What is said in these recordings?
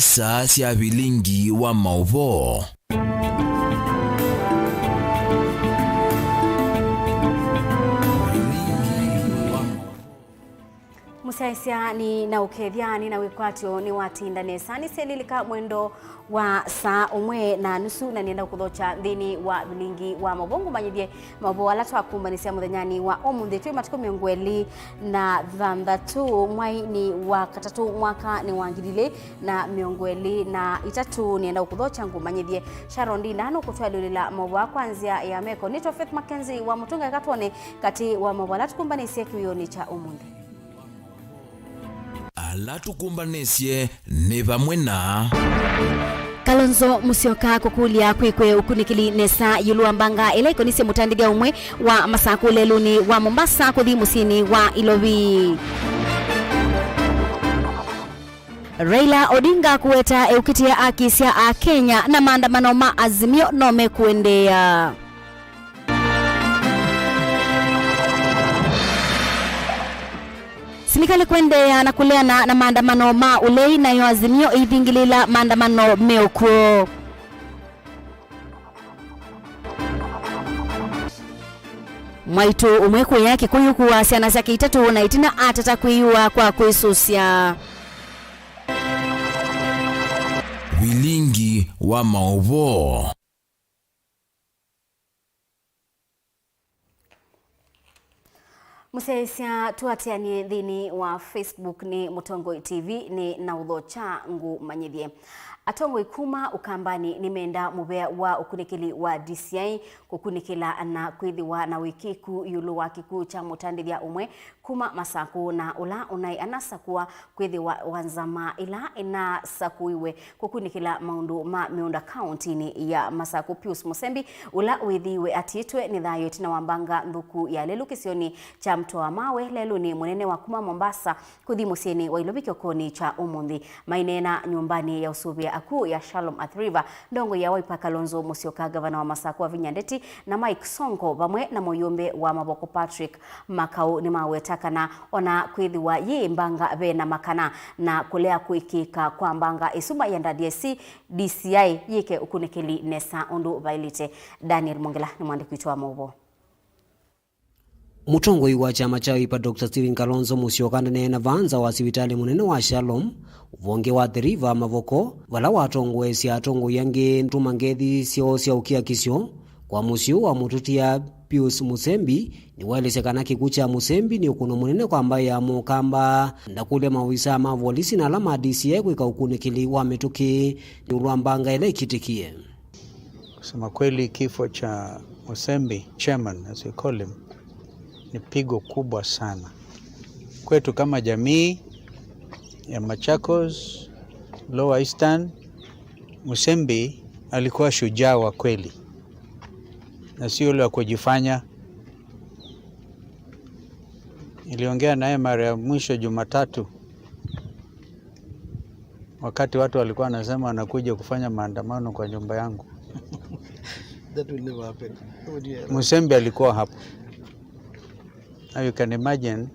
nesa cia bilingi wa mauvo. Musaisia ni na ukethiani na wikwatio ni watinda nesa ni selilika mwendo wa saa umwe na nusu na nienda kuthocha thini wa bilingi wa mabongo manyithie mabo ala twakumbanisia muthenyani wa omuthi twi matiko miongweli na thanthatu mwai ni wa katatu mwaka ni wa ngirili na miongweli na itatu nienda kuthocha ngumanyithie Sharon Ndinano kutwalulila mabo wa kwanzia ya meko nito Faith Mackenzie wa mutunga katone kati wa mabo ala tukumbanisia kioni cha omuthi ala tukumbanesie ni vamwe na Kalonzo Musyoka kukulia kwikwe ukunikili nesa yuluambanga ila ikonisi mutandiga umwe wa masaku leluni wa Mombasa kuthi musini wa Ilovi. Raila Odinga kuweta eukitia akisia a Kenya na maandamano ma Azimio nome kuendea. Serikali kuendea na kuleana na maandamano ma ulei na yo Azimio ithingilila maandamano meuko. Mwaitu umwekwe yake kuyukuwa siana zake itatu na itina atatakuiwa kwa kuisusia. Bilingi wa mauvo. Musaisia tuatianie thini wa Facebook ni Mutongoi TV ni na udhocha ngu manyithie. Atongo ikuma ukambani nimenda mubea wa ukunikili wa DCI kukunikila na kwithiwa na wikiku yulu wa kiku cha mutandithia umwe kuma masaku na ula unai anasakua kwithiwa wanzama ila inasakuiwe kukunikila maundu ma miunda county ni ya Masaku. Pius Musembi ula withiwe atitwe ni thayo itina wambanga nthuku ya lelu kisioni cha Mtoa Mawe lelu ni munene wa kuma Mombasa kuthi musieni wa Ilovi kiokoni cha umuthi mainena nyumbani ya usubia aku ya Shalom at River ndongo ya Wiper. Kalonzo Musyoka gavana wa Masaku wa Vinyandeti na Mike Sonko bamwe na moyombe wa Maboko Patrick Makau ni mawetaka na ona kwithiwa ye mbanga bena makana na kulea kuikika kwa mbanga isuma yanda DCI yike ukunikili nesa undu vailite. Daniel Mongela ni mwandiki wetu wa Mobo. Mutongoi wa chama cha Wiper Dr. Stephen Kalonzo Musyoka na vanza wa sivitali munene wa Shalom uvonge wa The River Mavoko vala watongwe si atongo yange ntumangethi sio sia ukia kisio kwa musio wa mututia Pius Musembi ni walesekana kikucha Musembi ni ukuno munene kwa ambaye ya mukamba ndakule mawisa mavolisi na alama DCI kwika ukunikili wa metuki ni uruambanga ile kitikie. Kusema kweli kifo cha Musembi, chairman as we call him, ni pigo kubwa sana kwetu kama jamii ya Machakos, Lower Eastern. Musembi alikuwa shujaa wa kweli na sio yule wa kujifanya. Niliongea naye mara ya mwisho Jumatatu wakati watu walikuwa wanasema wanakuja kufanya maandamano kwa nyumba yangu. That will never happen. Musembi alikuwa hapo. Now you can imagine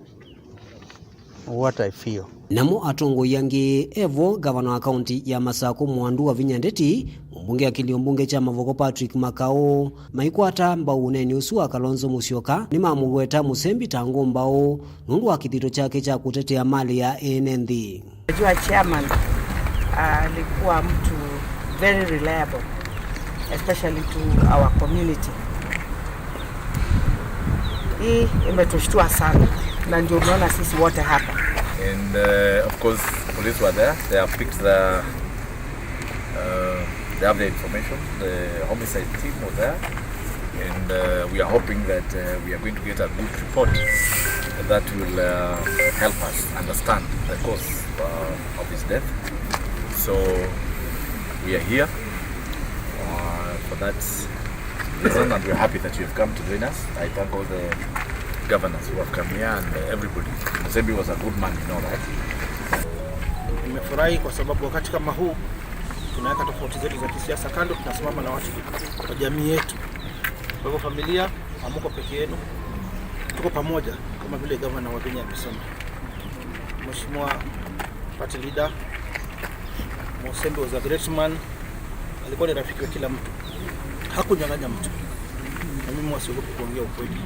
what I feel. Namo atongo yange Evo gavana wa kaunti ya Masaku Mwandu wa Vinyandeti mbunge akilio mbunge cha Mavoko Patrick Makau maikwata mbau neni usua Kalonzo Musyoka ni mamugweta Musembi tangu mbao nundu wa kithito chake cha kutetea mali ya NND. Najua chairman alikuwa mtu very reliable, especially to our community. Hii imetushtua sana na ndio unaona sisi wote hapa. And of course police were there. They have picked they have the information. The homicide team was there, and we are hoping that we are going to get a good report that will help us understand the cause of his death. So we are here for that reason, and we are happy that you have come to join us. I thank all the governors who have come here and everybody. Musembi was a good man, you know that. Nimefurahi kwa sababu wakati kama huu tunaweka tofauti zetu za kisiasa kando, tunasimama na watu wa jamii yetu. Kwa hivyo familia, hamuko peke yenu, tuko pamoja kama vile gavana wa Kenya amesema. Mheshimiwa party leader Musembi was a great man. Alikuwa ni rafiki wa kila mtu. Hakunyang'anya mtu. Na mimi wasiogopi kuongea ukweli.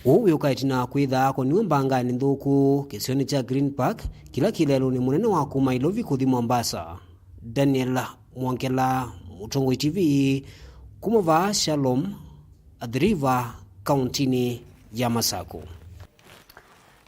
Uyu kaitina kwitha ko niwe mbangani nthuku kisioni cha Green Park kila kilelo ni munene wa kuma Ilovi kuthi Mombasa. Daniel Mwankela, Mutongoi TV, kumova Shalom, Athi River, kauntini ya Masako.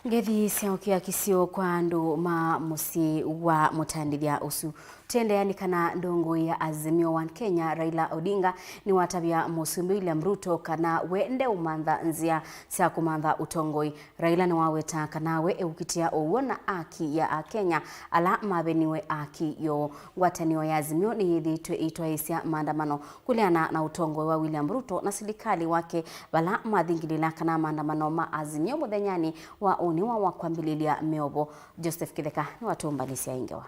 Ngethi siaukia kisio kwa andu ma musi wa mutandithia usu tendeani kana ndongo ya Azimio One Kenya Raila Odinga ni watabia Musumbi William Ruto kana wende umantha nzia cia kumantha utongoi. Raila ni waweta kana we eukitia uwona aki ya Kenya ala mabeniwe aki yo ngwatanio ya Azimio ni yithitwe itwaisia maandamano kuliana na utongoi wa William Ruto na serikali wake bala mathingilila kana maandamano ma Azimio muthenyani wa uniwa wa kwambililia meobo. Joseph Kitheka ni watumbalisia ingewa.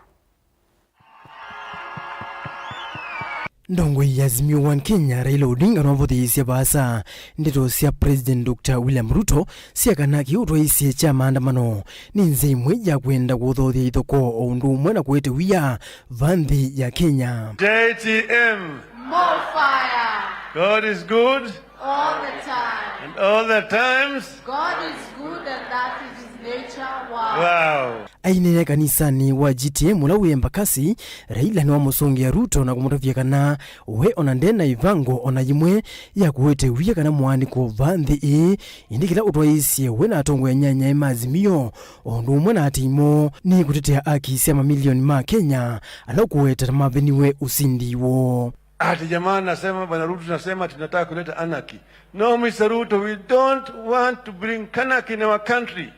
Ndongo ya Azimio One Kenya Raila Odinga novotheisia basa ndito cia President Dr. William Ruto cia kana kiutwaisia cha maandamano ni nze imwe ya kwenda guthothia ithoko undu umwe na kwete wia vanthi ya Kenya. JTM, more fire. God is good All the time. and all the times. God is good and that is his nature. Wow. Wow. Aine kanisani wa GTM ula Embakasi Raila ni wa musongia Ruto na kumutavia kana we onandena ivango ona yimwe ya kuwete wia kana mwandiko vanthi indikila utwaisie we na atongo ya nyanya ema Azimio ondu umwe na atimo ni kutetea aki cia mamilioni ma Kenya ala kuweta mabeniwe usindiwo. Ati jamaa nasema bwana Ruto nasema tunataka kuleta anarchy. No, Mr. Ruto, we don't want to bring anarchy in our country.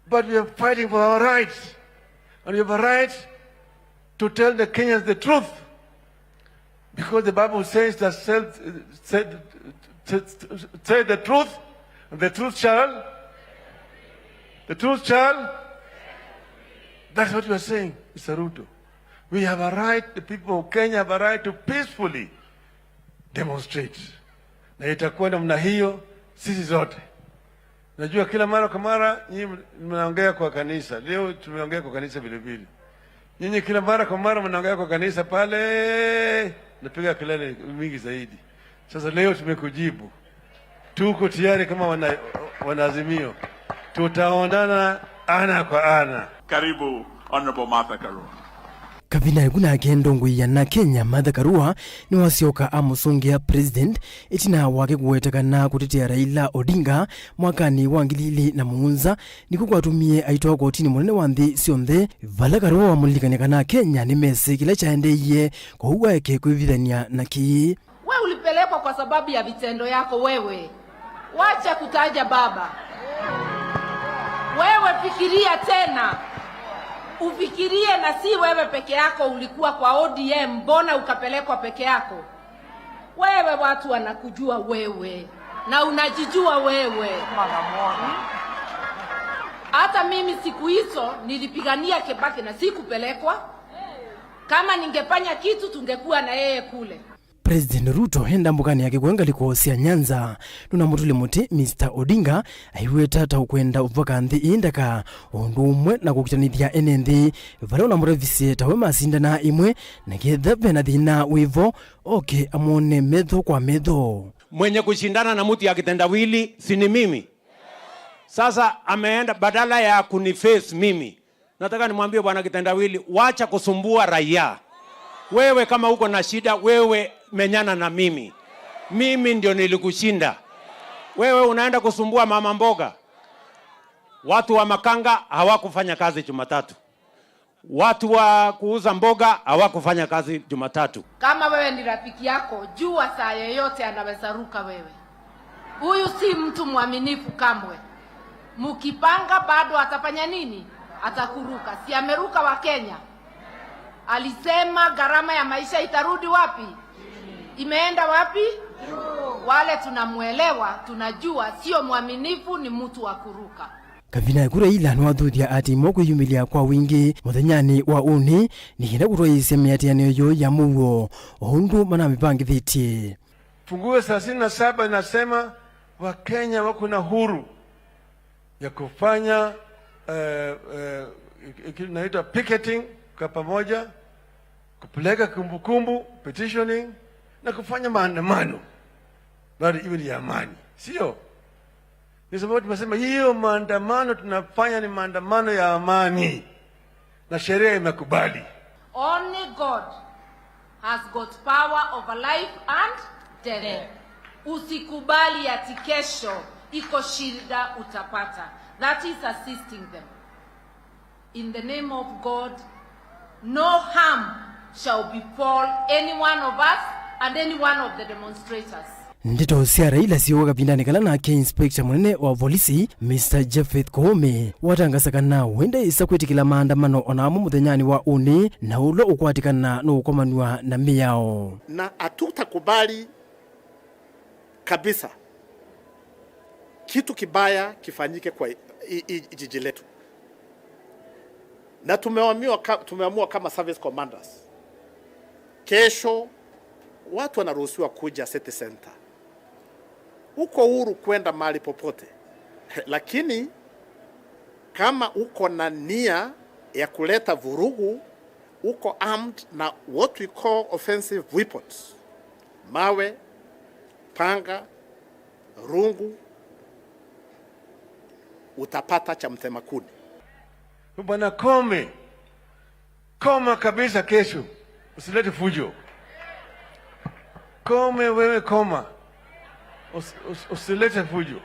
But we are fighting for our rights. And we have a right to tell the Kenyans the truth. Because the Bible says that say the truth, and the truth shall. That's what we are saying, Mr. Ruto. We have a right, the people of Kenya have a right to peacefully demonstrate. Na itakuwa namna hiyo sisi zote. Najua kila mara kwa mara nyinyi mnaongea kwa kanisa. Leo tumeongea kwa kanisa vile vile. Nyinyi kila mara kwa mara mnaongea kwa kanisa pale, napiga kelele mingi zaidi. Sasa leo tumekujibu. Tuko tayari kama wanaazimio. Tutaondana ana kwa ana. Karibu Honorable Martha Karua. Kavina iguna ndongo ya na Kenya Martha Karua ni wasioka amusongia president itina wake kuwetekana kutetea Raila Odinga mwakani wa 2007 niko kwatumie aitwa kotini munene wa nthi cionthe vala Karua wamulikania kana Kenya ni mesi kila chaendeye kwa huwa yake kuivithania na ki. Wewe ulipelekwa kwa sababu ya vitendo yako wewe. Wacha kutaja baba. Wewe fikiria tena. Ufikirie na si wewe peke yako ulikuwa kwa ODM, mbona ukapelekwa peke yako? Wewe watu wanakujua wewe na unajijua wewe. Hata mimi siku hizo nilipigania Kibaki na sikupelekwa. Kama ningefanya kitu tungekuwa na yeye kule. President Ruto henda mbukani yake kuenga likosia Nyanza nuna mutule muti Mr. Odinga aiweta ta ukwenda uvaka nthi indaka ondu umwe na kukitanithia enenthi vale una murevisi tawe masinda na imwe na ketha vena thina wivo oke amone metho kwa metho. Mwenye kushindana na muti ya kitendawili sini mimi. Sasa ameenda badala ya kuniface mimi. Nataka nimwambie bwana kitendawili wacha kusumbua raia. Wewe kama uko na shida, wewe menyana na mimi. Mimi ndio nilikushinda. Wewe unaenda kusumbua mama mboga. Watu wa makanga hawakufanya kazi Jumatatu. Watu wa kuuza mboga hawakufanya kazi Jumatatu. Kama wewe ni rafiki yako, jua saa yoyote anaweza ruka wewe. Huyu si mtu mwaminifu kamwe. Mukipanga bado atafanya nini? Atakuruka. Si ameruka wa Kenya. Alisema gharama ya maisha itarudi wapi? Imeenda wapi? Wale tunamuelewa, tunajua sio mwaminifu, ni mtu wa kuruka. Kavina kura ila nwadhuthia ati moko yumilia kwa wingi muthenyani wa uni ni hina kutwaisia miatiano yo ya muo ondu mana mipangithitie. Funguo 37 inasema Wakenya wako na huru ya kufanya inaitwa picketing kwa pamoja kupeleka kumbukumbu, petitioning na kufanya maandamano, bado iwe ni amani, sio? Ni sababu tumesema hiyo maandamano tunafanya ni maandamano ya amani na sheria imekubali. Only God has got power over life and death. Usikubali ati kesho iko shida utapata. That is assisting them. In the name of God, no harm shall befall any one of us and any one of the demonstrators. Ndito cia Raila sioga vindani kala nake inspector munene wa polisi Mr. Jeffeth Koome watangasakana wenda isakwetikila maandamano onamo muthenyani wa uni na ulo ukwatikana no ukomanwa na miyao. Na hatutakubali kabisa kitu kibaya kifanyike kwa jiji letu. Na tumeamua kama service commanders, kesho watu wanaruhusiwa kuja city center. Uko huru kwenda mahali popote. Lakini kama uko na nia ya kuleta vurugu, uko armed na what we call offensive weapons, mawe, panga, rungu, utapata cha mtema kuni. Bwana Koome, koma kabisa kesho. Usilete fujo. Koome wewe koma. Usilete fujo.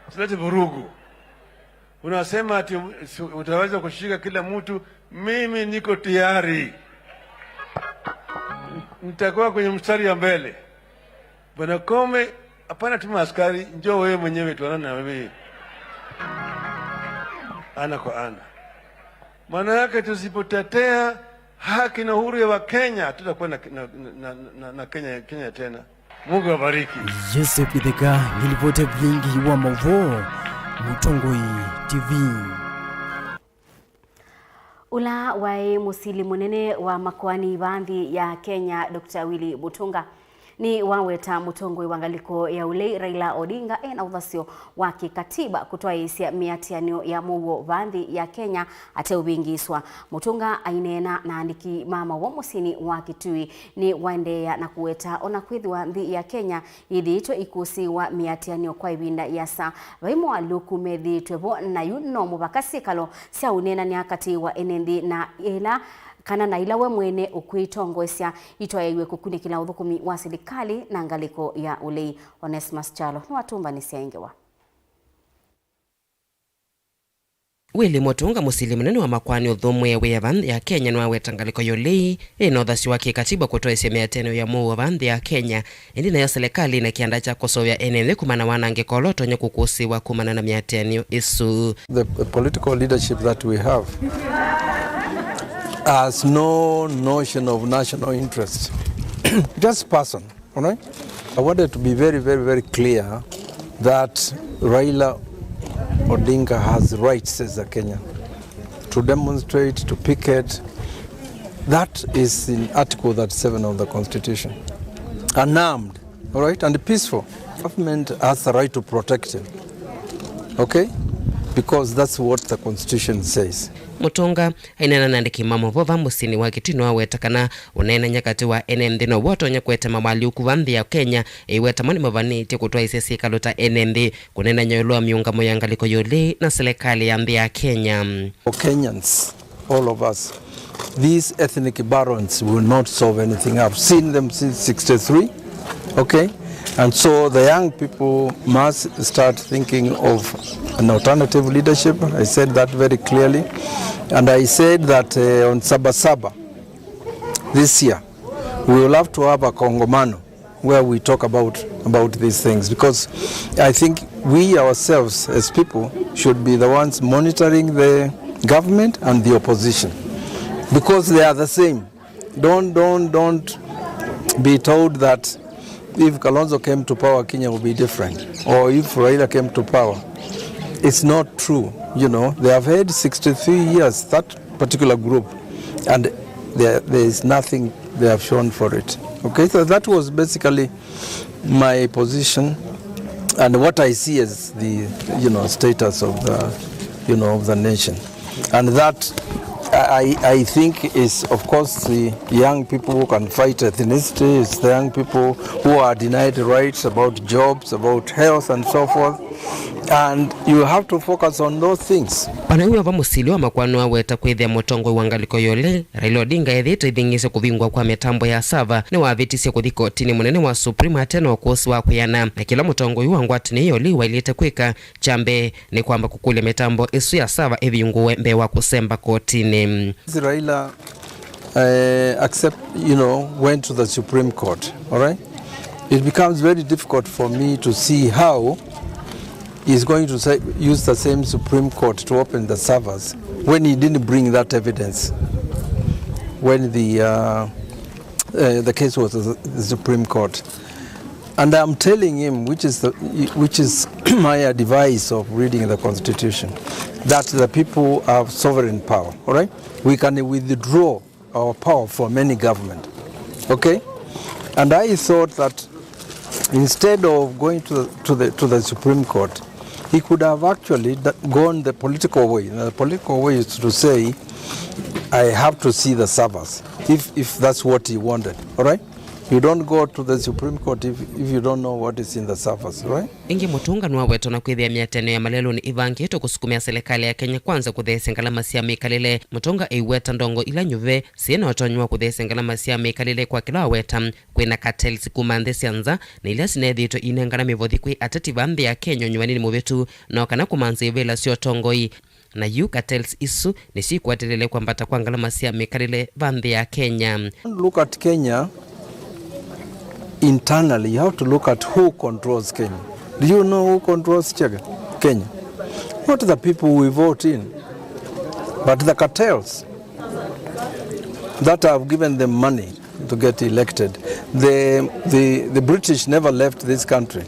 Usilete vurugu. Unasema ati utaweza kushika kila mtu. Mimi niko tayari. Nitakuwa kwenye mstari ya mbele. Bwana Koome, hapana tuma askari, njoo wewe mwenyewe tuonane na wewe. Ana kwa ana. Maana yake tusipotetea haki na uhuru ya Wakenya tutakuwa na Kenya tena. Mungu awabariki. Joseph Githeka, nilipote vingi wa Mavo, Mutongoi TV. Ula wae musili munene wa makwani bandhi ya Kenya Dr. Willy Mutunga ni waweta Mutongoi wangaliko ya ule Raila Odinga na uthasio wa kikatiba kutoa isia miatianio ya mugo bandhi ya Kenya ate ubingiswa. Mutunga ainena na andiki mama wa musini wa Kitui ni waendea na kuweta ona kwithwa nthi ya Kenya ithitwe ikusi wa miatianio kwa ibinda ya saa vaimo aluku methitwevo na yuno mubakasi kalo sia unena ni akati wa enendi na ila kana na ila we mwene ukwitongoesya itwaewe kukunikila uthukumi wa serikali na ngaliko ya ulei. Onesmus Chalo ni watumba ni siaingewa. Willy Mutunga musili munene wa makwani uthumwe wa bandhi ya Kenya nwa wetangaliko yolei ina uthasi wa kikatiba kutoa isia miateno ya muo wa bandhi ya Kenya indi nayo serikali na kianda cha kusovya NMD kumana wanange koloto nye kukusiwa kumana na miateno isu. The political leadership that we have has no notion of national interest. Just person, all right? I wanted to be very, very, very clear that Raila Odinga has rights as a Kenyan to demonstrate, to picket. That is in Article 37 of the Constitution. Unarmed, all right, and peaceful. Government has the right to protect him, okay? Because that's what the Constitution says. Mutunga ainena nandiki mamovo va musini wa Kitui wa wetakana unena nyakati wa NMD no woto nya kweta mabali ukuvandhi ya Kenya iweta mani mavaniti kutoa isesi kalota NMD kunena nyolo miungamo ya ngaliko yole na serikali ya nthi ya Kenya. For Kenyans, all of us, these ethnic barons will not solve anything. I've seen them since 63, okay? And so the young people must start thinking of an alternative leadership. I said that very clearly. And I said that on Sabasaba this year, we will have to have a Kongomano where we talk about these things. Because I think we ourselves as people should be the ones monitoring the government and the opposition. Because they are the same. Don't be told that if Kalonzo came to power, Kenya would be different. Or if Raila came to power. It's not true. You know, they have had 63 years, that particular group, and there is nothing they have shown for it. Okay, so that was basically my position and what I see as the, status of the, of the nation. And that I think is, of course, the young people who can fight ethnicity, it's the young people who are denied rights about jobs, about health and so forth. And you have to focus on those things. Panaiwa va musili wa makwano aweta kwithia mutongo wangaliko yole Raila Odinga ethite ithingise kuvingwa kwa mitambo ya sava ni wavitisia kuthi kotini munene wa Supreme atena ukusi wa kuyana na kila mutongo yu wangwatini yoli wailite kwika chambe ni kwamba kukule mitambo isu ya sava eviunguwe mbe wa kusemba kotini. Raila went to the Supreme Court, all right? It becomes very difficult for me to see how he's going to use the same Supreme Court to open the servers when he didn't bring that evidence when the case was the Supreme Court. And I'm telling him, which is my advice of reading the Constitution, that the people have sovereign power. All right, we can withdraw our power from any government. Okay, and I thought that instead of going to the Supreme Court, he could have actually gone the political way. The political way is to say, I have to see the servers, if that's what he wanted, all right? You don't go to the Supreme Court if you don't know what is in the servers, right? Ingi mutunga nuwa weto na kwithia miateno ya malelo ni ivangi ito kusukumia serikali ya Kenya kwanza kuthese ngalama sia mikalile. Mutunga iweta ndongo ila nyuve siena watonywa kuthese ngalama sia mikalile kwa kila weta kwena cartels kumandhe sianza na ila sinedhito inengana mivodhi kwi atati vambi ya Kenya nyuwanini muvetu na wakana kumanzi vela sio tongoi. Na yu cartels isu ni si kuatelele kwa mbata kwa ngalama sia mikalile vambi ya Kenya. Look at Kenya. Internally, you have to look at who controls Kenya. Do you know who controls Kenya? Not the people we vote in, but the cartels that have given them money to get elected. The British never left this country.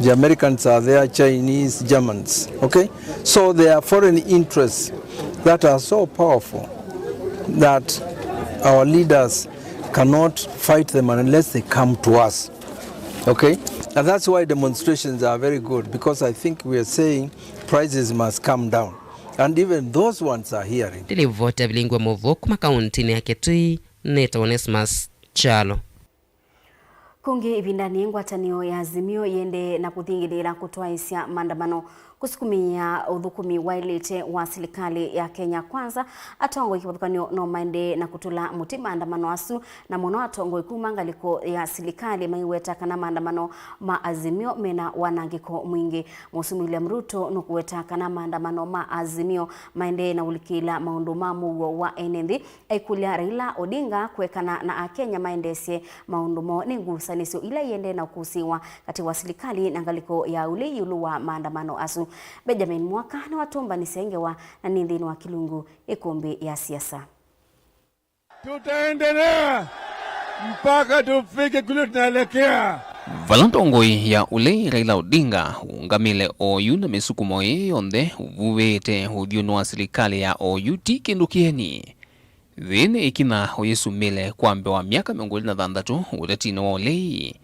The Americans are there, Chinese, Germans. Okay? So there are foreign interests that are so powerful that our leaders cannot fight them unless they come to us. Okay? And that's why demonstrations are very good, because I think we are saying prices must come down. And even those ones are hearing. Dili vote vilingwa movoku makauntini ya Kitui, Neta Onesmus Chalo. Kungi ibindani ngwatanio ya Azimio yende na kuthingilira kutoa hisia maandamano kusukumia uthukumi wailite wa serikali ya Kenya kwanza atongo ikibuthukanio no mande na kutula muti maandamano asu na muno atongo ikumangaliko ya serikali maiweta kana maandamano ma Azimio mena wanangiko mwingi. Musumi William Ruto nukuweta kana maandamano ma Azimio maende na ulikila maundu mamu wa NND aikulia Raila Odinga kwekana na Kenya maendesye maundu mo ningusanisyo ila yende na kusiwa kati wa serikali na ngaliko ya uli yulu wa maandamano asu. Benjamin Mwaka na watumba nisengewa na nindhini wa Kilungu ikumbi ya siasa. Tutaendelea mpaka tufike kule tunaelekea. Valantongoi ya ule Raila Odinga ungamile OU na misukumo yonde uvuvete hudiono wa serikali ya OU tikindukieni. Vene ikina hoyesumile kwa mbe wa miaka 23 utatino wa ulei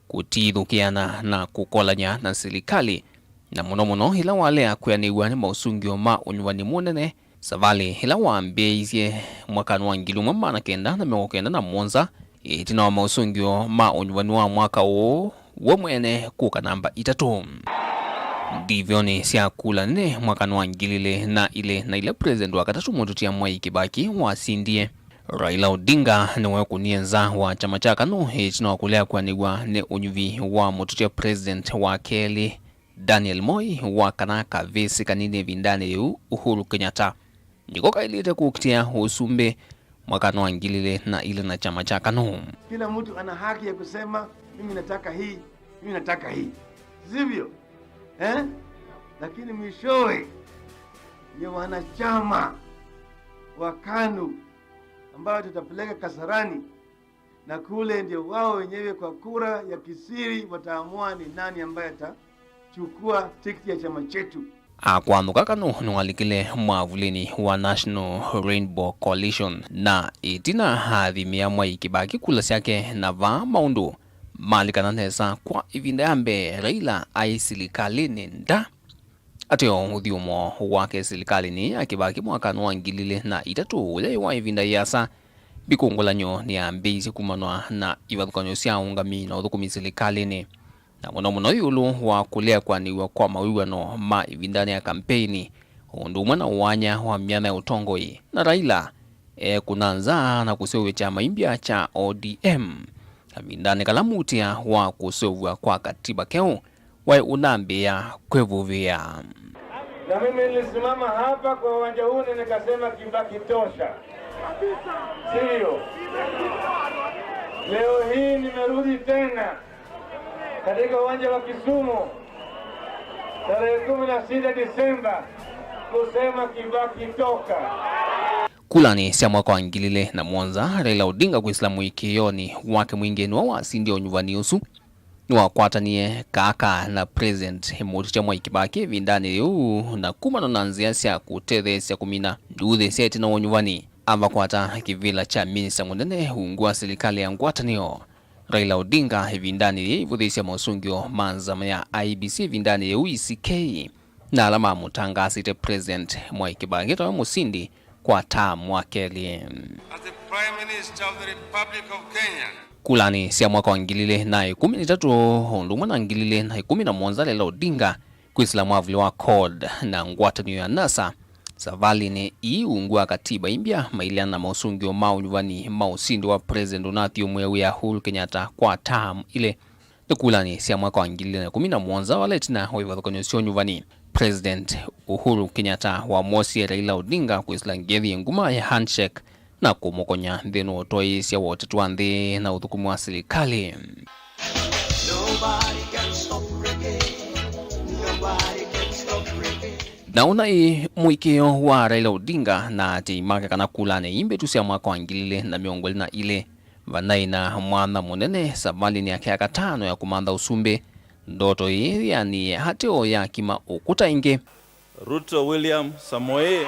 kutidukiana na kukolanya na serikali. Na muno hila wale akuyaniwa ni mausungio ma unyuwani munene savali hila waambeizie mwaka nuangilu mamana kenda na mewokenda na mwonza itina wa mausungio ma unyuwani wa mwaka o wamwene kuka namba 3 ndivyo ni siya kula ne mwaka nuangilile na ile president wakatatu mwotutia Mwai Kibaki wa sindie Raila Odinga ni wakunienza wa chama chaka no itina wakulea kwaniwa ne unyuvi wa mwotutia president wa Keli Daniel Moi wa kanaka vesi kanine vindane yu Uhuru Kenyatta. Nikoka ilite kukitia usumbe mwakano angilile na ile na chama chaka no. Kila mtu ana haki ya kusema mimi nataka hii, mimi nataka hii. Sivyo? Lakini mwishowe ni wanachama wa KANU ambao tutapeleka Kasarani na kule ndio wao wenyewe kwa kura ya kisiri wataamua ni nani ambaye chukua tikiti ya chama chetu. Akwanuka kano nwalikile mwavulini wa National Rainbow Coalition na itina hadhimia Mwai Kibaki kula siake na va maundu malikana nesa kwa ivinda ambe Raila aisilikalini nda ateo uthiumo wake serikali ni akibaki mwaka wa 2003 ule wa ivinda yasa bikungulanyo ni ambisi kumanwa na ivathukanyo cia ungami na uthukumi serikali ni na muno yulu wa kulea kwaniwa kwa mawiwano ma ivindani ya kampeni undumwa na uwanya wa miana ya utongoi na Raila kunanza na kusewe chama impya cha ODM amindane kalamutia wa kusewa kwa katiba keo wa unambia kwevuvia. Na mimi nilisimama hapa kwa uwanja huu nikasema Kibaki tosha. Sio. Leo hii nimerudi tena katika uwanja wa Kisumu tarehe 16 Disemba kusema Kibaki toka. Kulani sia mwaka wa 2007 Raila Odinga kwa Islamu ikioni wake mwingine wa wasindi onyuvani usu niwa kwatanie kaka na president Motisha Mwai Kibaki vindani yu na kumano nanzia sia kutedhe sia kumina ndude sia tina onyuvani ava kwata kivila cha minista munene ungua serikali ya ngwatanio. Raila Odinga vindani ivudhisia mausungio manzama ya IBC vindani yu ECK na alama mutangasi te president Mwai Kibaki tawa musindi kwa tamu wakeli. As the Prime Minister of the Republic of Kenya, kulani sia mwaka wa 2013 ndumwa na 2011 Raila Odinga kwa Islamu avuli wa CORD na ngwatanio ya NASA savali ni iungua katiba impya mailiana na mausungio maunyuvani mausindi wa president Unathi Umwewe ya Uhuru Kenyatta kwa tamu ile. Kulani sia mwaka wa 2011 waletina waivadhukanyo sio nyuvani President Uhuru Kenyatta wa mosi Raila Odinga kuislangethi nguma ya handshake na kumukonya ndeno otoi sia wote tuandhe na uthukumu wa serikali. Naona mwikio wa Raila Odinga na timaka kana kulane imbe tusia mwaka wa 2020 vanai na mwana munene savali ni yake akatano ya kumanda usumbe ndoto hii yani hateo ya kima ukuta inge. Ruto William Samoei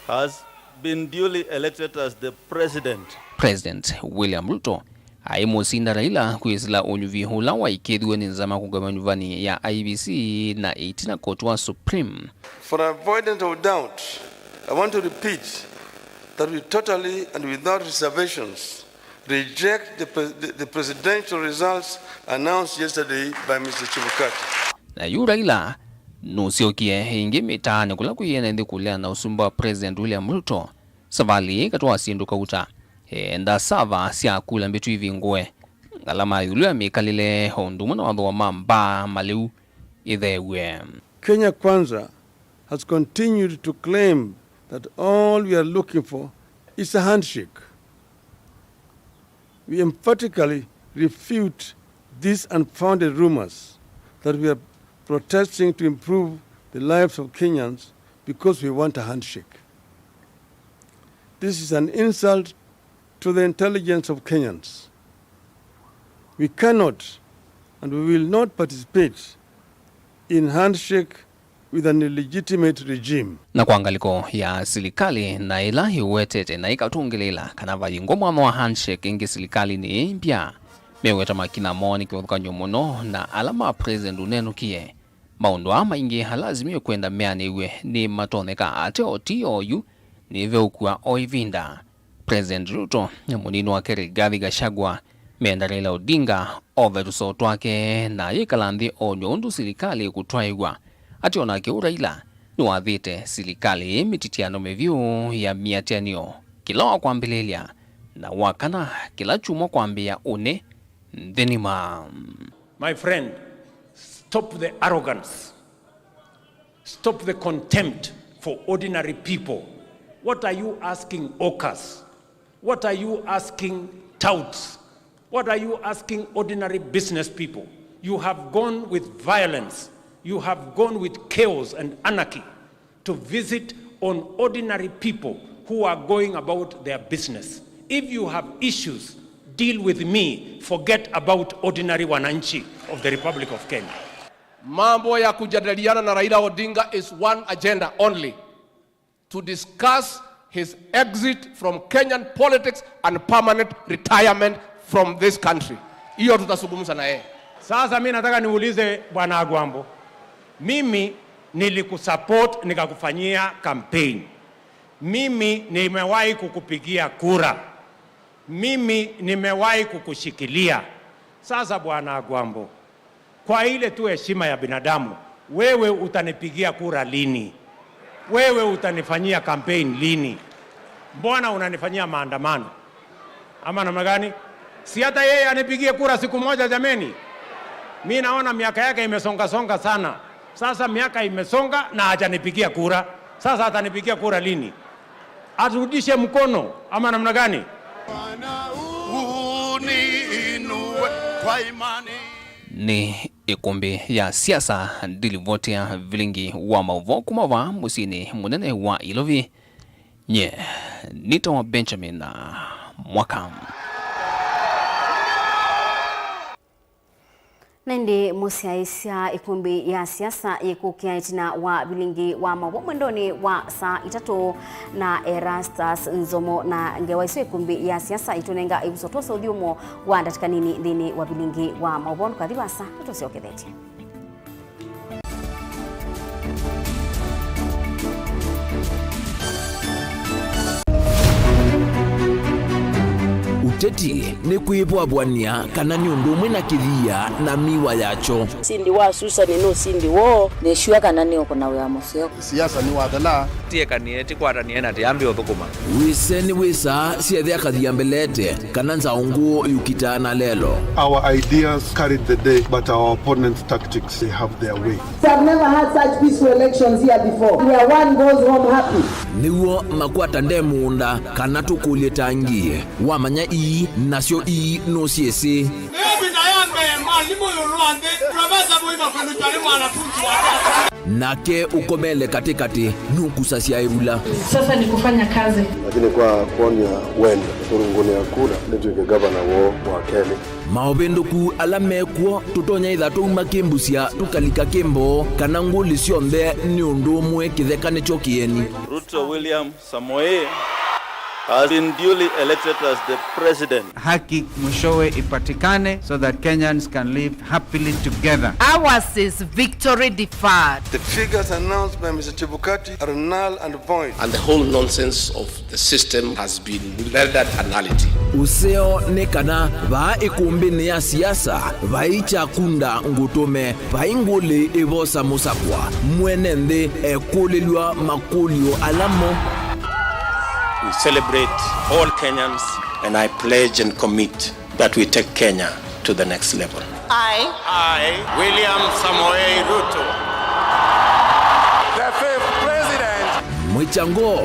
has been duly elected as the president. President William Ruto aimusinda Raila kuisla onyuvi hula wa ikethwe ni nzama kugabanyuvani ya IBC na 18 court wa Supreme. For avoidance of doubt, I want to repeat that we totally and without reservations reject the presidential results announced yesterday by Mr. Chebukati. Na yu Raila nusiokie ingi mitane kula kuyena ndi kulea na usumba wa President William Ruto savali katwa sinduka uta enda sava sia kula mbitu hivi ngoe ngalama yulu ya mikalile hondumu na wadhu wa mamba maleu idhewe. Kenya Kwanza has continued to claim that all we are looking for is a handshake. We emphatically refute these unfounded rumors that we are protesting to improve the lives of Kenyans because we want a handshake. This is an insult to the intelligence of Kenyans. We cannot and we will not participate in handshake with an illegitimate regime. Na kuangaliko ya serikali na ila hiwetete na ikatungilela kanava yingomwa wa handshake ingi serikali ni impya meweta makina moni kiwathuka nyomono na alama president unenu kie maundo ama ingi halazimiwe kwenda meane iwe ni matoneka ate otio yu ni veukua oivinda. President Ruto na munino wa Rigathi Gachagua meenda Raila Odinga overusoto wake na yikalandi onyondu serikali kutwaigwa ati onake Raila nuwathite serikali mititiano mevyu ya miatianio kila kwambilelia na wakana kila chumo kwambia une ndenima. My friend, stop the arrogance. Stop the contempt for ordinary people. What are you asking Okas? What are you asking touts? What are you asking ordinary business people? You have gone with violence. You have gone with chaos and anarchy to visit on ordinary people who are going about their business. If you have issues, deal with me. Forget about ordinary wananchi of the Republic of Kenya. Mambo ya kujadiliana na Raila Odinga is one agenda only: to discuss his exit from Kenyan politics and permanent retirement from this country. Hiyo tutazungumza na yeye. Sasa mimi nataka niulize Bwana Agwambo, mimi nilikusupport nikakufanyia campaign. Mimi nimewahi kukupigia kura. Mimi nimewahi kukushikilia. Sasa Bwana Agwambo, kwa ile tu heshima ya binadamu, wewe utanipigia kura lini? Wewe utanifanyia campaign lini? Mbona unanifanyia maandamano? Ama namna gani? Si hata yeye anipigie kura siku moja jameni. Mimi naona miaka yake imesonga sana. Sasa miaka imesonga na hajanipigia kura. Sasa atanipigia kura lini? Aturudishe mkono ama namna gani? Ni ikumbi ya siasa ndilivotia vilingi wa mauvo kumava musini munene wa Ilovi nye nito wa Benjamin Mwakam. Nende musiaisia ikumbi ya siasa ikukia itina wa bilingi wa mauvo mwendoni wa saa 3 na Erastus Nzomo na ngewaiso ikumbi ya siasa itunenga ibusotosa udhiumo wa ndatikanini dhini wa bilingi wa mauvo nkadhiwasa utosiokedheti. Uteti ni kuipwa bwania kana ni undumwe na kithia na miwa yacho. Sindi wa Susan no sindi wo ne shua kana ni okona we amoseo. Siasa ni wadala. Tie kanieti kwara ni ena tiambi othukuma. Wise ni wisa siethia kathia mbelete kana nzaungu yukitana lelo. Our ideas carried the day, but our opponents' tactics, they have their way. We have never had such peaceful elections here before. Where one goes home happy. Niwo makwata ndemunda kana tukulie tangie. Wamanya i nasio i no siese. Nake ukomele katikati nukusasia ibula. Sasa ni kufanya kazi. Lakini kwa kuonya wenda turunguni ya kura ndio gavana wa Kenya. Maobendoku alamekwo tutonya ithatu makimbusia tukalika kimbo kana nguli cionthe ni undu umwe kithekane chokieni. Ruto William Samoei has been duly elected as the president. Haki mwishowe ipatikane so that Kenyans can live happily together. Ours is victory deferred. The figures announced by Mr. Chebukati are null and void. And the whole nonsense of the system has been rendered nullity. Useo nekana va ikumbini ya siasa vaicha kunda ngutume vainguli ivosa musakwa mwenende ekulilwa makulio alamo. We celebrate all Kenyans, and I pledge and commit that we take Kenya to the next level. I, William Samoei Ruto, the fifth president. Mwichango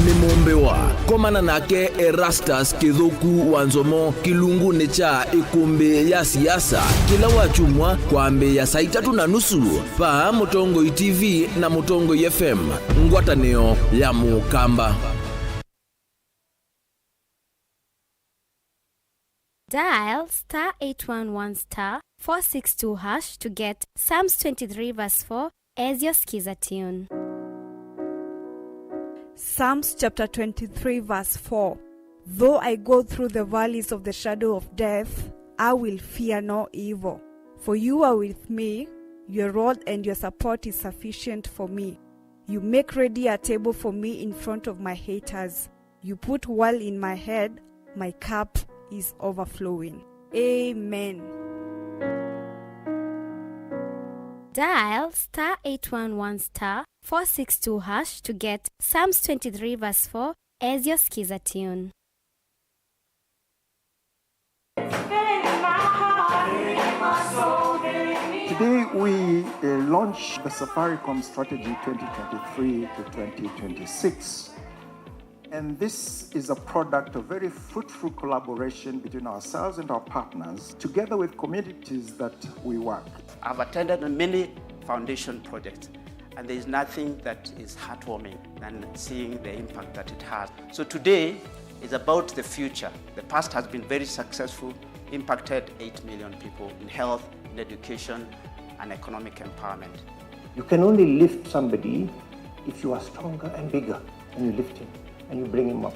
ni mumbewa komana nake Erastus Kithuku wa Nzomo kilungu ni cha ikumbi ya siasa kila wachumwa kwa ambe ya saa 3:30 pa Mutongo TV na Mutongo FM ngwatanio ya Mukamba. Dial *811*462# to get Psalms 23 verse 4 as your skiza tune. Psalms chapter 23 verse 4. Though I go through the valleys of the shadow of death, I will fear no evil. For you are with me, your rod and your support is sufficient for me. You make ready a table for me in front of my haters. You put oil in my head, my cup is overflowing. Amen. Dial *811*462# to get Psalms 23 verse 4 as your skiza tune. Today we launch the Safaricom Strategy 2023 to 2026. And this is a product of very fruitful collaboration between ourselves and our partners, together with communities that we work. I've attended many foundation projects, and there is nothing that is heartwarming than seeing the impact that it has. So today is about the future. The past has been very successful, impacted 8 million people in health, in education, and economic empowerment. You can only lift somebody if you are stronger and bigger, and you lift him and you bring him up.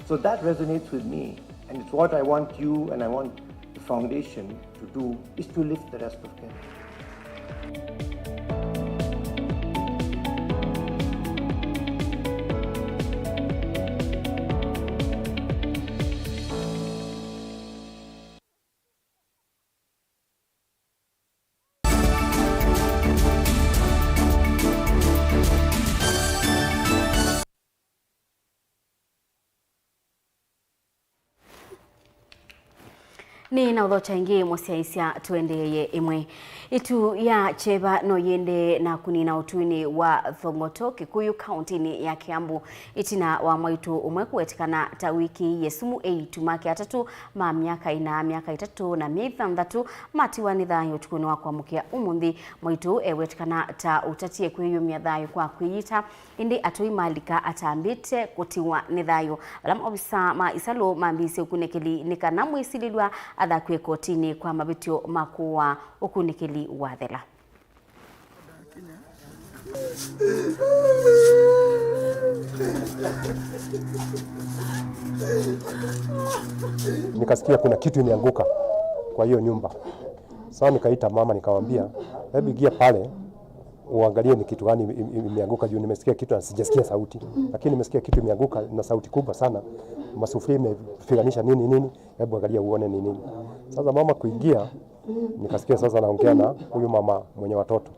So that resonates with me, and it's what I want you and I want the foundation to do is to lift the rest of Kenya. Ni na udhocha ingi mosiaisia tuendeye imwe. Itu ya cheba no yende na kunina utuini wa Thongoto Kikuyu County ni ya Kiambu. Itina wa mwaitu umweku etikana ta wiki yesumu tumake atatu ma miaka ina miaka itatu na mietha mdatu matiwa nidhayo tukuni wa kwa mukia umundi mwaitu wetikana ta utatie kuhiyo miadhayo kwa kuyita indi atui malika atambite kutiwa nidhayo. Alam obisa ma isalo mambisi ukunekeli nikana mwisililwa adha kwe kotini kwa mabitio makuwa ukunikeli wadhela. Nikasikia kuna kitu imeanguka kwa hiyo nyumba. Sasa nikaita mama nikamwambia, hebu ingia pale uangalie ni kitu gani imeanguka juu nimesikia kitu na sijasikia sauti. Lakini nimesikia kitu imeanguka na sauti kubwa sana. Masufuria imefiganisha nini, hebu angalia uone ni nini. Sasa mama kuingia, nikasikia sasa naongea na huyu mama mwenye watoto.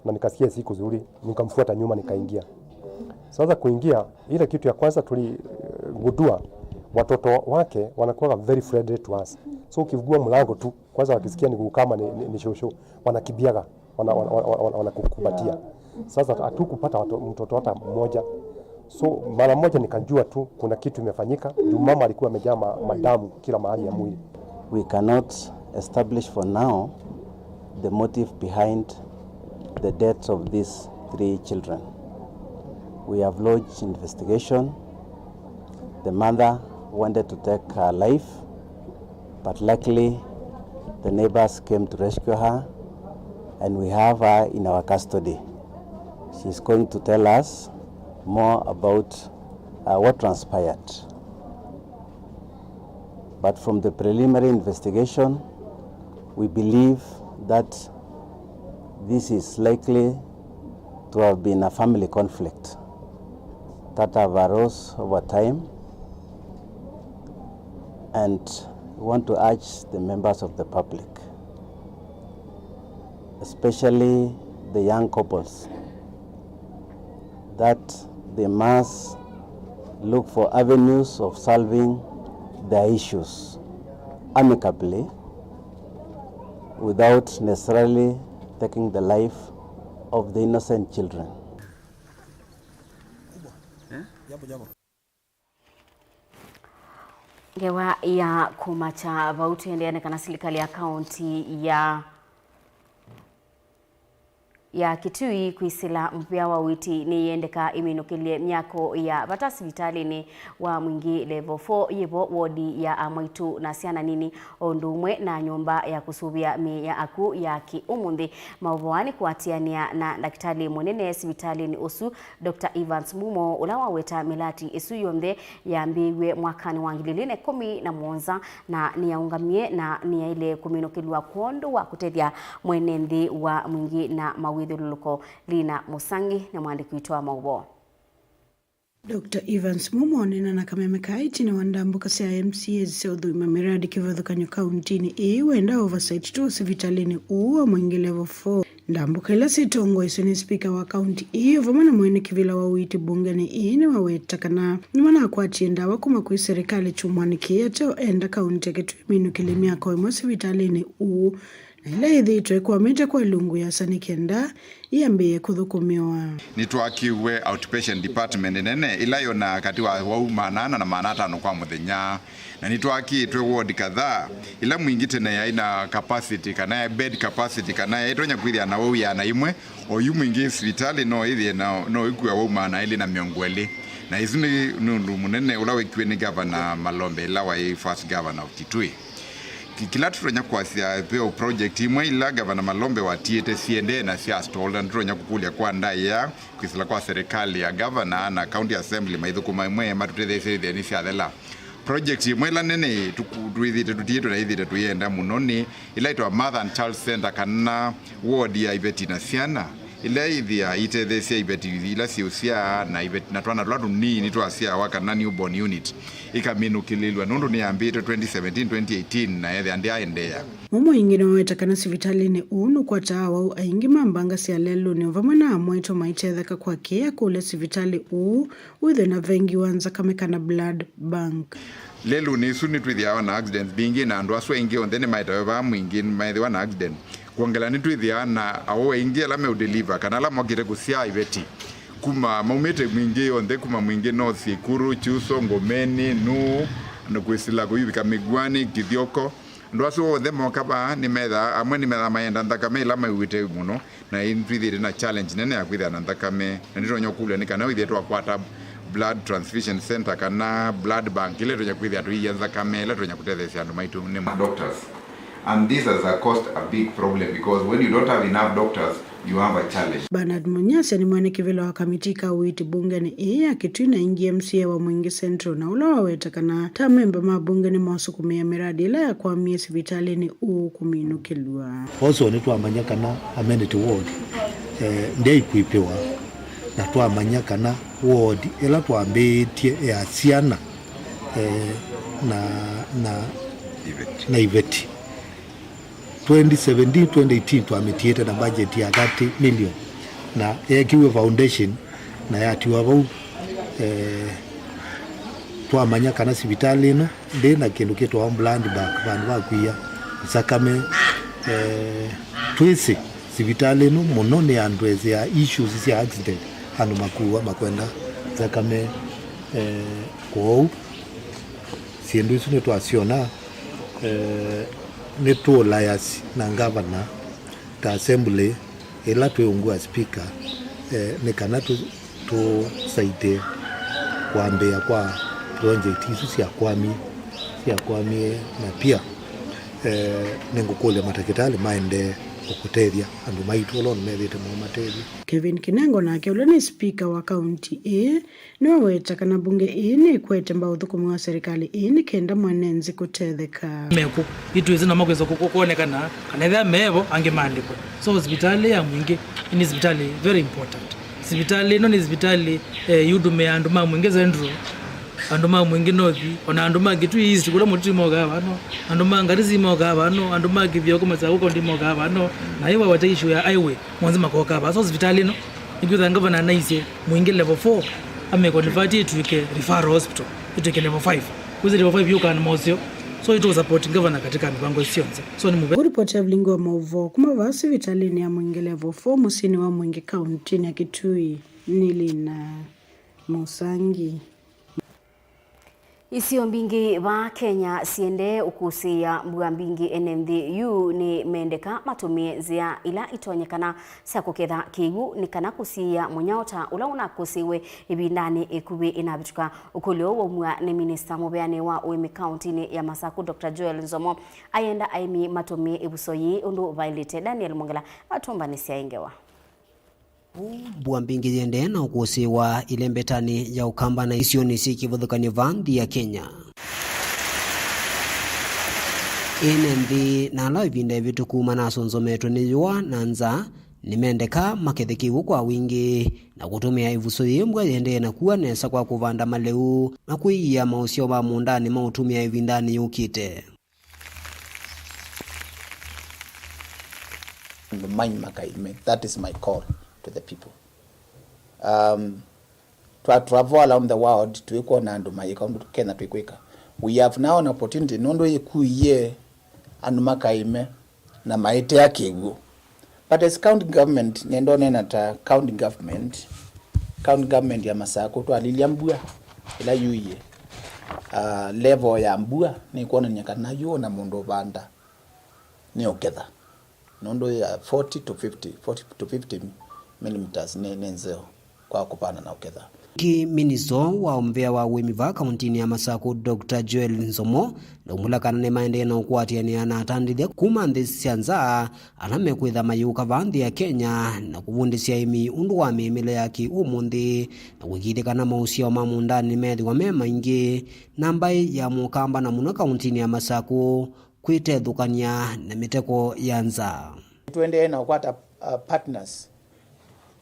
Na nikasikia siku nzuri, nikamfuata nyuma nikaingia. Sasa kuingia, ile kitu ya kwanza tuligundua watoto wake wanakuwa very friendly to us. So ukifungua mlango tu, kwanza wakisikia ni kama ni shosho, wanakibiaga, wanakukumbatia. Sasa hatukupata mtoto hata mmoja. So mara moja nikajua tu kuna kitu imefanyika. Juu mama alikuwa amejaa madamu kila mahali ya mwili. We cannot establish for now the motive behind the deaths of these 3 children. We have lodged investigation. The mother wanted to take her life, but luckily the neighbors came to rescue her, and we have her in our custody. She's going to tell us more about what transpired. But from the preliminary investigation, we believe that this is likely to have been a family conflict that have arose over time, and we want to urge the members of the public, especially the young couples, that they must look for avenues of solving their issues amicably without necessarily taking the life of the innocent children. Gewa ya kumacha vautu yendeane kana serikali ya kaunti ya Kitui kuisila mpya wa witi ni yendeka iminukilie miako ya batasi vitali wa mwingi level 4 yebo wodi ya Mwaitu na siana nini ondumwe na nyumba ya kusubia ya aku ya kiumundi mauvoani kuatiania na daktari mwenene sivitali ni osu Dr. Evans Mumo ulawa weta milati isu yonde ya mbiwe mwakani wangililine 11 na niyaungamie na niya ile kuminukiliwa kuondo wa kutedia mwenendi wa mwingi na mawidhu luluko Lina Musangi na mwandiki kuitoa maubo. Dr. Evans Mumo nena na kamemeka iti na wandambuka siya MCA ziseudhu imamiradi kivathu kanyo kauntini wenda oversight tu sivitalini uwa mwingi level 4. Ndambuka ila sitongo isoni speaker wa kaunti vamana mwene kivila wa witi bungani ni wawetakana nimana kwa tienda wakuma kui serikali chumwani kieto enda kaunti ya Kitui minukilimi kwa imo sivitalini na ila itwe kwa mita kwa lungu ya sanikenda iambie kuthukumiwa nitwakiwe outpatient department nene ila yona kati wa manana na manata no kwa muthenya na nitwakitwe ward kadhaa ila mwingi tena yaina capacity kana bed capacity kana itonya kwithia na wo ya na imwe oyu mwingi hospitali no ithie no ikua wo mana ile na miongweli na izuni nundu munene ula wekiwe ni governor Malombe ila wa first governor of Kitui. Kila tutonya kwasia peo project imwe ila gavana Malombe watiete siende na sia stall tutonya kukulia kwa ndai ya kwisila kwa serikali ya gavana na county assembly maithuku maimwe matutethesethia ni cia thela project mwela nene tuithite tutieto na ithite tuyenda muno ni ilaitwa Mother and Child Center kana ward ya ibeti na ciana ila ithia itethecia ibeti ila ciucia na ibeti na twana twa nini twacia waka na newborn unit ikaminukililwa nundu ni ambite 2017 2018 na ethe andi aendea mumo ingine wetakana sivitalini unu kwa tawa aingi mambanga cia lelu ni vamana amweto maitetheka kwa kia kule sivitali withe na vengi wanza kamekana blood bank lelu ni suni twithia na accidents bingi na andu aso ingi on then maitawa mwingi maithiwa na accident kuongela ni twithia na awo ingi ala me deliver kana ala mogire gucia ibeti kuma maumete mwingi on kuma mwingi north Ikuru Chuso Ngomeni nu na kwesila ko yubika Migwani Kithioko ndo aso the mokaba ni metha amwe ni metha maenda ndakame ila mawite muno na intwithire na challenge nene ya kwithia na ndakame na ndiro nyokule ni kana withie twa kwata blood transfusion center kana blood bank ile tonya kwithia tuiyanza kamela tonya kutethesia andu maitu ni doctors. And this has caused a big problem because when you don't have enough doctors, you have a challenge. Bernard Munyasa ni mwanakivilo wa kamitika uiti bunge ni akitwina ingi MCA wa Mwingi Central na ula wawetakana ta memba mabunge ni mawasukumia miradi ila ya kwa miesi vitali ni kuminukilua. Also ni tuamanyakana amenity ward ndei kuipiwa na tuamanyakana ward ila tuambetie ya siana na iveti 2017-2018 tuametiete na budget ya 30 million na kiwe foundation na yatiwa vau tuamanya kana sivitali no ndi na kindu kitwa blood bank vandu vakuia sakame twese sivitali no muno ni andu ya issues cia accident andu makuwa makwenda sakame kwou siendu isu ni twasiona neto liars na governor ta assembly ila tuungua speaker ne kana tu saite kuambia kwa project hizo cia kwami na pia nengukule matakitali maende okutethia andu maitu lon methite mu matethi. Kevin Kinengo nake ule ni speaker wa county ni waweta kana bunge ni kwete mbao thukumu wa serikali ni kenda mwanenzi kutetheka meku itu izina makweza kuonekana kana thea mevo angemandiko so hospitali ya Mwingi ni hospitali very important hospitali no ni hospitali yudume andu ma Mwingi Central andu ma Mwingi North ona andu ma gitu east kula muti moga bano andu ma ngarizi moga bano andu ma kivyo kuma za huko ndimo moga bano na hiyo wata issue ya highway mwanzo makoka ba so hospitali no ikudha ngavana naise Mwingi level 4 ame convert it to referral hospital it to level 5 kuzi level 5 yuka na mosio so it was supporting governor katika mipango sionze so ni mube report ya Vlingo wa Mauvo kuma vasi vitalini ya Mwingi level 4 musini wa Mwingi county ya Kitui Nilina Musangi. Isio mbingi wa Kenya siende ukusia mbua mbingi NMDU ni mendeka matumie zia ila itonyekana sa kuketha kigu ni kana kusia munyaota ula unakusiwe ibindani ikubi inabituka ukulio wa mua ni minister mubeane wa Uemi County ni ya Masaku Dr. Joel Nzomo ayenda aimi matumie ibusoyi undu Violet Daniel Mongela atumba ni siaingewa. Bua mbingi yende na ukusiwa ile mbetani ya ukamba na isio nisi kivudhukani vandi ya Kenya. NMD na ala ibinde vitu kumana sonzometo ni yuwa na nza ni mendeka makethekiwu kwa wingi na kutumia ivuso yembwa yende na kuwa nesa kwa kuvanda maleu na kuiya mausio ba mundani mautumia ivindani yukite. Mind Makaime, that is my call to the people. To travel around the world to equal Nandu Mayikom to Kenya to Quika. We have now an opportunity, no ye and Makaime na Maitea Kigu. But as county government, Nendone at county government ya Masako to Aliliambua, ila yuye. Level ya Mbua, ni kuona nyakana yu na mundo banda. Ni oketha. Nondo ya 40 to 50 millimeters nenzeo kwa kupana na oketha. Ki minister wa umbea wa wimiva kauntini ya Masako Dr. Joel Nzomo na umulakana ne maendeleo kuatiania atandithia kuma nthi cianza arame kwitha mayuka vanthi ya Kenya na kuvundisia imi undu wa mimile ya ki umunthi na gwikithikana mausio ma mundani methiwa me maingi na mbai ya mukamba na muno kauntini ya Masako kwitethukania na miteko ya nza. Tuende na kwata partners.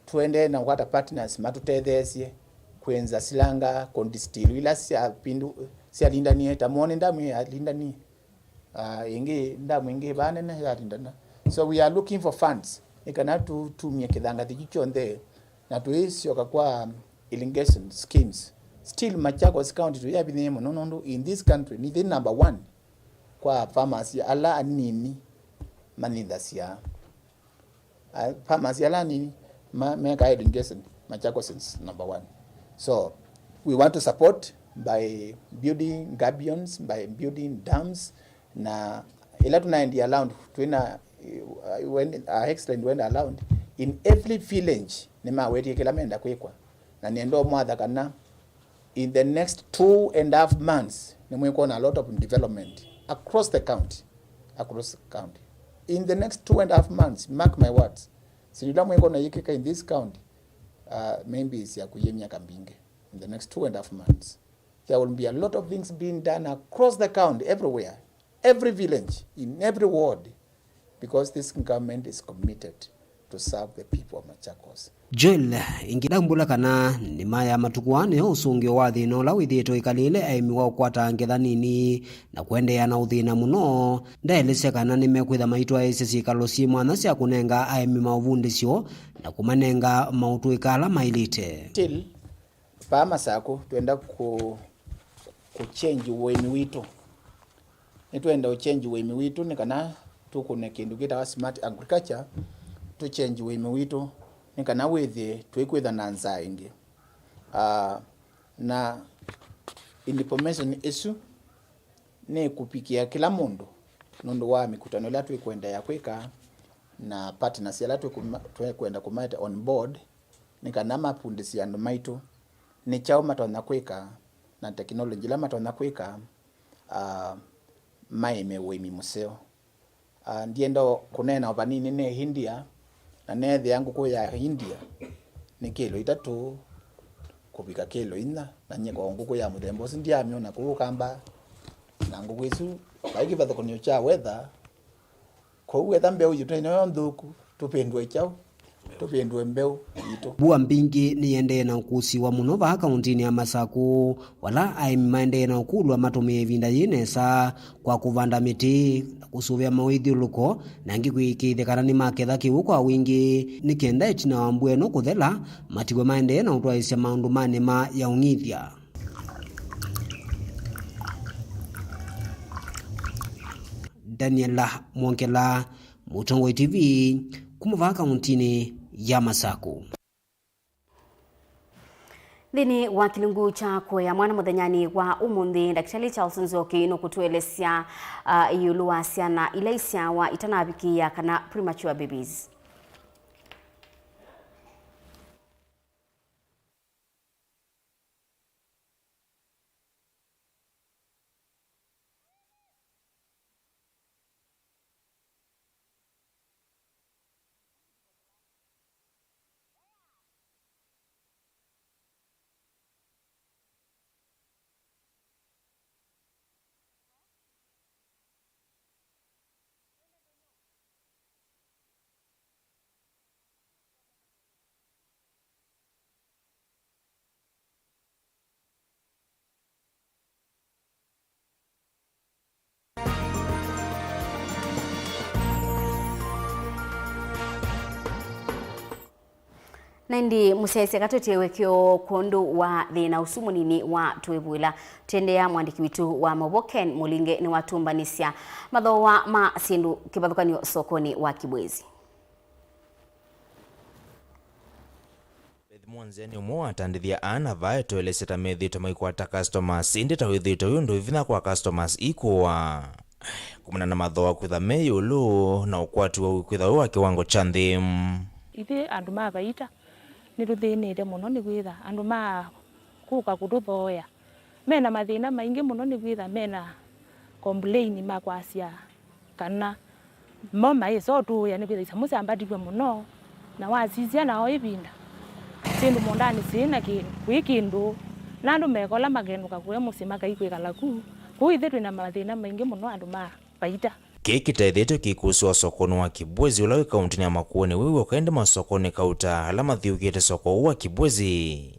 Tuende na kwata partners matutethesie kwenza silanga kondistilu ila sia pindu sia lindani tamone ndamu ya lindani ingi ndamu ingi bana na ya lindana. So we are looking for funds ikana tu miekithanga thikichonde na tuisio kwa irrigation schemes. Still Machakos County to have been no in this country ni the number 1 kwa farmers ala anini maninda sia farmers ala nini meka irrigation Machakos is number 1. So we want to support by building gabions, by building dams na ila tunaendia around tuina when excellent when around in every village nema weti kila menda kwekwa na niendo mwadha kana in the next 2.5 months nimweko na a lot of development across the county in the next 2.5 months, mark my words, sinila mweko na yikika in this county maybe is ya kuyemia kambinge in the next 2.5 months. There will be a lot of things being done across the county, everywhere, every village, in every ward, because this government is committed to serve the people of Machakos. Joel ingidambula kana ni maya matukuane usungio wa thino la withito ikalile aimi wa kwata ngetha nini na kuendea na uthina muno ndaelesya kana nimekwitha maitwa ese kalosi mwana cia kunenga aimi mauvundisyo na kumanenga mautu ikala mailite. Till pa Masako tuenda change wemi witu. Nituenda change wemi witu ni kana tukune kindu kita smart agriculture to change wemi witu nikana wethe twikwitha na nza ingi na information issue ne kupikia kila mundu nundu wa mikutano la twikwenda ya kweka na partners ya la twikwenda kumaita on board nikana mapundisi ya maitu ni chao matona kweka na technology la matona kweka maime wemi museo ndiendo kunena obanini ne India na nethe yangu ko ya India ni kilo 3 kubika kilo 4 na nyeko nguko ya muthembo sindia miona ko kamba na nguko isu baiki batho kunyo cha weather ko weather mbeu yitu no ndhuku tupendwe chao tupendwe mbeu yitu bua mbingi ni ende na ukusi wa muno va kauntini ya Masako wala aimande na ukulwa matumie vinda yinesa kwa kuvanda miti kusuvya mawithiuluko na ngikuikithikana ni maketha kiwu kwa wingi ni kenda itina wa mbweno kuthela matiwe maende na utwaisya maundu manema ya ung'ithia. Daniela Mwonkela, Mutongoi TV, kumuva kauntini ya Masako. Thini wa kilungu cha kwea mwana muthenyani wa umuthi Daktari Charles Nzoki no kutuelesya iulu ciana ilaisya wa itanabikia kana premature babies. Nendi musese katwetewe kyo kondo wa thina usumu nini wa tuebwila tendea mwandiki witu wa Moboken Mulinge ni watumbanisya mathowa ma sindu kibathukanio sokoni wa Kibwezi. Mwanzeni umwe atandithia ana vae toeleseta methito maikwata customers indi tawithito yundu ivina kwa customers ikuwa kumana na mathowa kwitha meyulu na ukwati wa kwitha wa kiwango cha nthi ithi andu mabaita ni ruthinire muno ni gwitha andu kuka kututhoya mena mathina maingi muno ni gwitha mena complain makwasia kana mama iso tu yani gwitha isamusa ambatikwe muno na wasisia nao ibinda sindu mondani sina kindu nandu mekola magenuka kuya musima kaikwikala ku ithe twina mathina maingi muno andu ma baita Kiki taithito kikuswa sokoni wa Kibwezi ulawe kaunti ya Makueni wiwe ukaenda masokoni kauta alama thiukite soko wa Kibwezi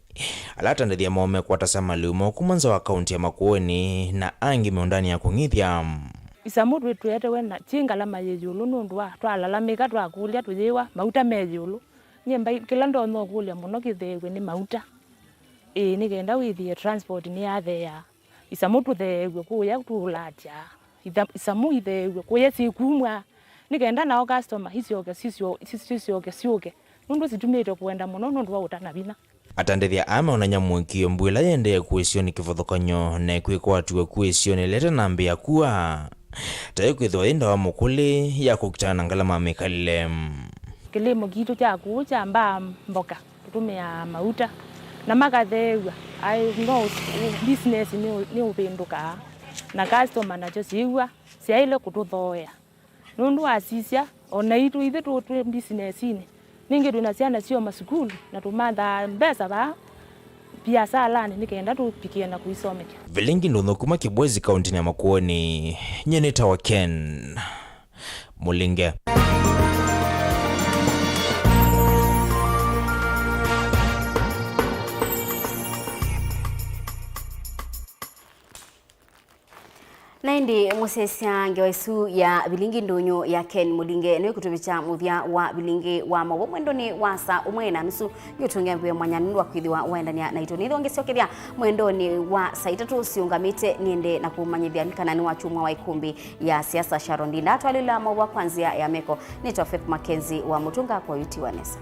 alata ndithia maume kwa tasama liumo kumanza wa kaunti ya Makueni na angi meondani ya kungithia isamutu twete wena chingala mayejulu nundwa twalalamika twakulia tujiwa mauta mejulu nyemba kila ndono kulia muno kithewe ni mauta nigenda withie transport ni athea isamutu thewe kuya tulacha isamu ithewe kuya sikumwa nigenda nao customer hisioke nundu situmite kuenda muno nundu wa utana bina atandithia ama onanyamwikio mbwila yende kuisio ni kivothokanyo na kwikwa tuwe kuisio ni leta nambi ya kuwa tayo kwithwa inda wa mukuli ya kukitana ngalama mekalile kilimo kitu cha kucha mba mboka tutumia mauta na makathewa I know business ni upinduka na customer nacho siwa siaile kututhoya nundu asisia ona itu ithe tu business ini ningi tunasiana sio masukulu na tumanda mbesa ba biashara nikenda tupikie na kuisomeka vilingi ndo kuma Kibwezi kaunti ya Makueni nyeneta wa Ken Mulinge Naindi musesia ngewaisu ya bilingi ndonyo ya Ken Mulinge niwe kutubicha muthia wa bilingi wa mawo mwendoni wa sa umwe na nusu yutungia mbwe mwanyanundu wa kwithiwa waendania na ito nitho ngeciokethia mwendoni wa saa 3 ciungamite niende na kumanyithia kanani wa chumwa wa ikumbi ya siasa Sharon Ndinda twalila mawa kwanzia ya meko nitwa Faith Mackenzie wa Mutunga kwa UT Wanesa.